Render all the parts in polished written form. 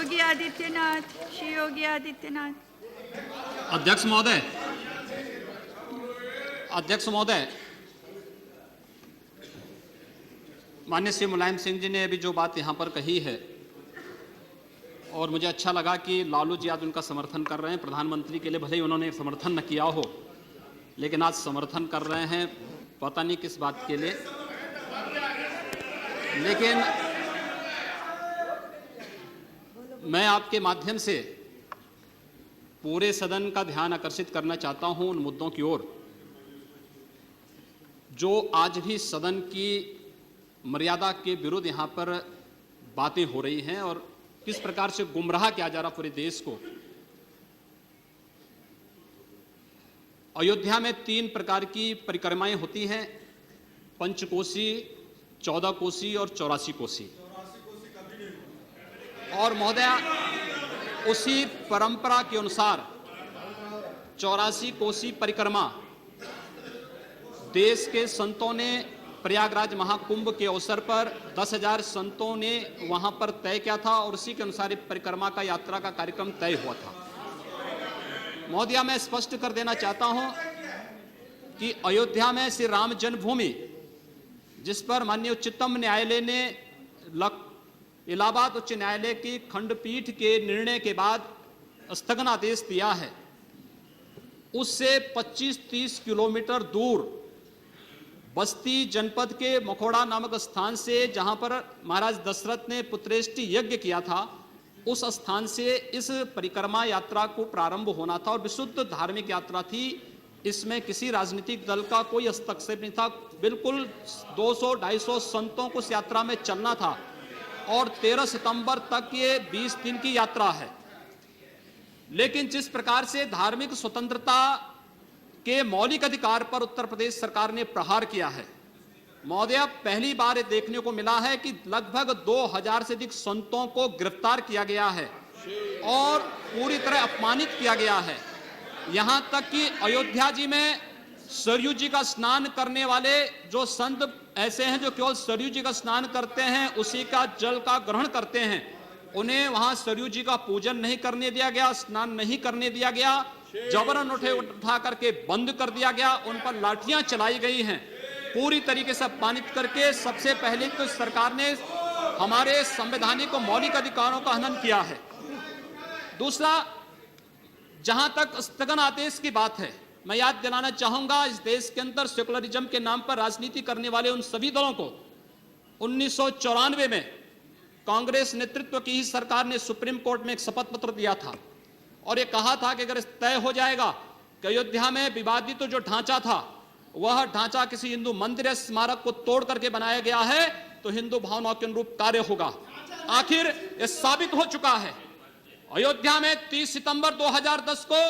योगी आदित्यनाथ, श्री योगी आदित्यनाथ। अध्यक्ष महोदय, अध्यक्ष महोदय, माननीय श्री मुलायम सिंह जी ने अभी जो बात यहाँ पर कही है और मुझे अच्छा लगा कि लालू जी आज उनका समर्थन कर रहे हैं। प्रधानमंत्री के लिए भले ही उन्होंने समर्थन न किया हो, लेकिन आज समर्थन कर रहे हैं, पता नहीं किस बात के लिए। लेकिन मैं आपके माध्यम से पूरे सदन का ध्यान आकर्षित करना चाहता हूं उन मुद्दों की ओर जो आज भी सदन की मर्यादा के विरुद्ध यहां पर बातें हो रही हैं और किस प्रकार से गुमराह किया जा रहा पूरे देश को। अयोध्या में 3 प्रकार की परिक्रमाएं होती हैं, पंचकोसी, 14 कोसी और 84 कोसी। और महोदया, उसी परंपरा के अनुसार 84 कोसी परिक्रमा देश के संतों ने प्रयागराज महाकुंभ के अवसर पर 10,000 संतों ने वहां पर तय किया था और उसी के अनुसार परिक्रमा का यात्रा का कार्यक्रम तय हुआ था। महोदया, मैं स्पष्ट कर देना चाहता हूं कि अयोध्या में श्री राम जन्मभूमि, जिस पर माननीय उच्चतम न्यायालय ने इलाहाबाद उच्च न्यायालय की खंडपीठ के निर्णय के बाद स्थगन आदेश दिया है, उससे 25-30 किलोमीटर दूर बस्ती जनपद के मखोड़ा नामक स्थान से, जहां पर महाराज दशरथ ने पुत्रेष्टि यज्ञ किया था, उस स्थान से इस परिक्रमा यात्रा को प्रारंभ होना था और विशुद्ध धार्मिक यात्रा थी। इसमें किसी राजनीतिक दल का कोई हस्तक्षेप नहीं था। बिल्कुल 200-250 संतों को इस यात्रा में चलना था और 13 सितंबर तक ये 20 दिन की यात्रा है। लेकिन जिस प्रकार से धार्मिक स्वतंत्रता के मौलिक अधिकार पर उत्तर प्रदेश सरकार ने प्रहार किया है, महोदय, पहली बार देखने को मिला है कि लगभग 2000 से अधिक संतों को गिरफ्तार किया गया है और पूरी तरह अपमानित किया गया है। यहां तक कि अयोध्या जी में सरयू जी का स्नान करने वाले जो संत ऐसे हैं जो केवल सरयू जी का स्नान करते हैं, उसी का जल का ग्रहण करते हैं, उन्हें वहां सरयू जी का पूजन नहीं करने दिया गया, स्नान नहीं करने दिया गया, जबरन उठा करके बंद कर दिया गया, उन पर लाठियां चलाई गई हैं, पूरी तरीके से अपमानित करके। सबसे पहले तो सरकार ने हमारे संवैधानिक और मौलिक अधिकारों का हनन किया है। दूसरा, जहां तक स्थगन आदेश की बात है, मैं याद दिलाना चाहूंगा, इस देश के अंदर सेकुलरिज्म के नाम पर राजनीति करने वाले उन सभी दलों को 1994 में कांग्रेस नेतृत्व की ही सरकार ने सुप्रीम कोर्ट में एक शपथ पत्र दिया था और यह कहा था कि अगर तय हो जाएगा कि अयोध्या में विवादित जो ढांचा था वह ढांचा किसी हिंदू मंदिर या स्मारक को तोड़ करके बनाया गया है तो हिंदू भावनाओं के अनुरूप कार्य होगा। आखिर यह साबित हो चुका है। अयोध्या में 30 सितंबर 2010 को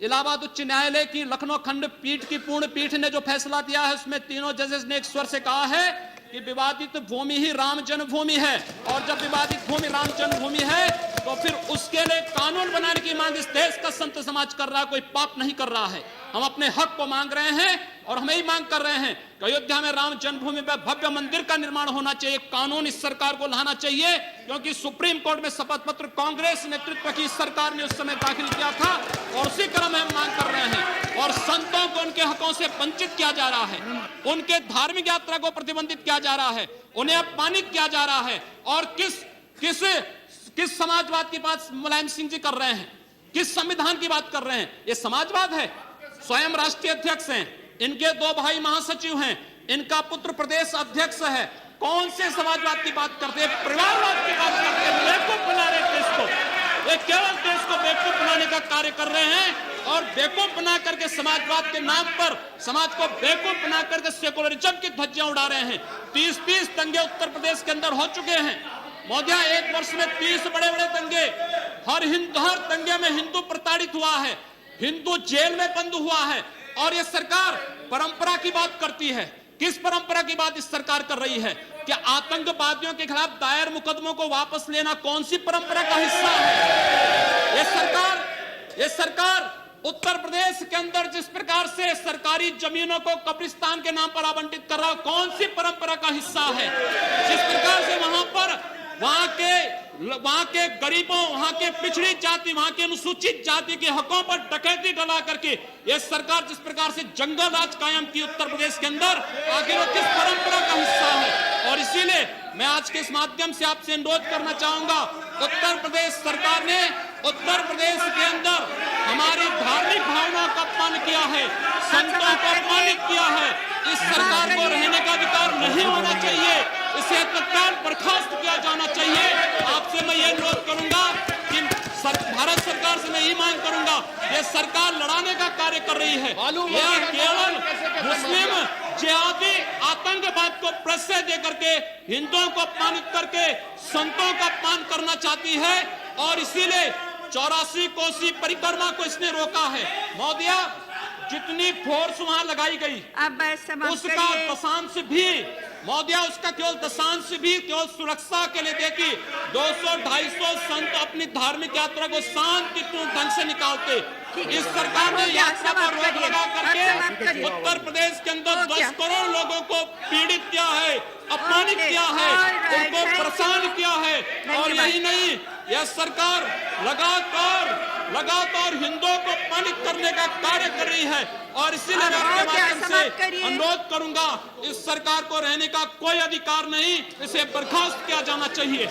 इलाहाबाद उच्च न्यायालय की लखनऊ खंडपीठ की पूर्ण पीठ ने जो फैसला दिया है, उसमें तीनों जजेस ने एक स्वर से कहा है कि विवादित भूमि ही राम जन्मभूमि है और जब विवादित भूमि राम जन्मभूमि है तो फिर उसके लिए कानून बनाने की मांग इस देश का संत समाज कर रहा है, कोई पाप नहीं कर रहा है। हम अपने हक को मांग रहे हैं और हम यही मांग कर रहे हैं कि अयोध्या में राम जन्मभूमि पर भव्य मंदिर का निर्माण होना चाहिए, कानून इस सरकार को लाना चाहिए, क्योंकि सुप्रीम कोर्ट में शपथ पत्र कांग्रेस नेतृत्व की सरकार ने उस समय दाखिल किया था और उसी क्रम में हम मांग कर रहे हैं। और संतों को उनके हकों से वंचित किया जा रहा है, उनके धार्मिक यात्रा को प्रतिबंधित किया जा रहा है, उन्हें अपमानित किया जा रहा है। और किस समाजवाद की बात मुलायम सिंह जी कर रहे हैं, किस संविधान की बात कर रहे हैं? ये समाजवाद है? स्वयं राष्ट्रीय अध्यक्ष हैं, इनके 2 भाई महासचिव हैं, इनका पुत्र प्रदेश अध्यक्ष है। कौन से समाजवाद की बात करते हैं? परिवारवाद की बात करते हैं। बेवकूफ बना रहे देश को, ये केवल देश को बेवकूफ बनाने का कार्य कर रहे हैं और बेवकूफ बना करके समाजवाद के नाम पर समाज को बेवकूफ बना करके सेकुलरिज्म की ध्वजियां उड़ा रहे हैं। 30 दंगे उत्तर प्रदेश के अंदर हो चुके हैं महोदय, 1 वर्ष में 30 बड़े-बड़े दंगे। हर दंगे में हिंदू प्रताड़ित हुआ है, हिंदू जेल में बंद हुआ है और यह सरकार परंपरा की बात करती है। किस परंपरा की बात इस सरकार कर रही है? क्या आतंकवादियों के खिलाफ दायर मुकदमों को वापस लेना कौन सी परंपरा का हिस्सा है? यह सरकार उत्तर प्रदेश के अंदर जिस प्रकार से सरकारी जमीनों को कब्रिस्तान के नाम पर आवंटित कर रहा है, कौन सी परंपरा का हिस्सा है? जिस प्रकार से वहां पर वहां के गरीबों, वहां के पिछड़ी जाति, वहां के अनुसूचित जाति के हकों पर डकैती डला करके यह सरकार जिस प्रकार से जंगल राज कायम की उत्तर प्रदेश के अंदर, आखिर वो किस परंपरा का हिस्सा है? और इसीलिए मैं आज के इस माध्यम से आपसे अनुरोध करना चाहूंगा, उत्तर प्रदेश सरकार ने उत्तर प्रदेश के अंदर हमारी धार्मिक भावनाओं का अपमान किया है, संतों को अपमानित किया है। इस सरकार को रहने का अधिकार नहीं होना चाहिए, इसे तत्काल बर्खास्त किया जाना चाहिए। आपसे मैं ये अनुरोध करूंगा कि भारत सरकार से मैं ये मांग करूंगा, ये सरकार लड़ाने का कार्य कर रही है, यह केवल मुस्लिम जिहादी आतंकवाद को प्रश्रय दे करके हिंदुओं को अपमानित करके संतों का अपमान करना चाहती है। और इसीलिए 84 कोसी परिक्रमा को इसने रोका है। महोदया, जितनी फोर्स वहां लगाई गई अब समाप्त उसका करिए। दशांश भी, महोदया, उसका केवल दशांश भी केवल सुरक्षा के लिए देखिए 200-250 संत अपनी धार्मिक यात्रा को शांतिपूर्ण ढंग से निकालते। इस सरकार ने यात्रा पर रोक लगा करके उत्तर प्रदेश के अंदर 10 करोड़ लोगों को पीड़ित किया है, अपमानित किया है, उनको परेशान किया है। और यही नहीं, यह सरकार लगातार हिंदुओं को अपमानित करने का कार्य कर रही है। और इसीलिए मैं आपके माध्यम से अनुरोध करूंगा, इस सरकार को रहने का कोई अधिकार नहीं, इसे बर्खास्त किया जाना चाहिए।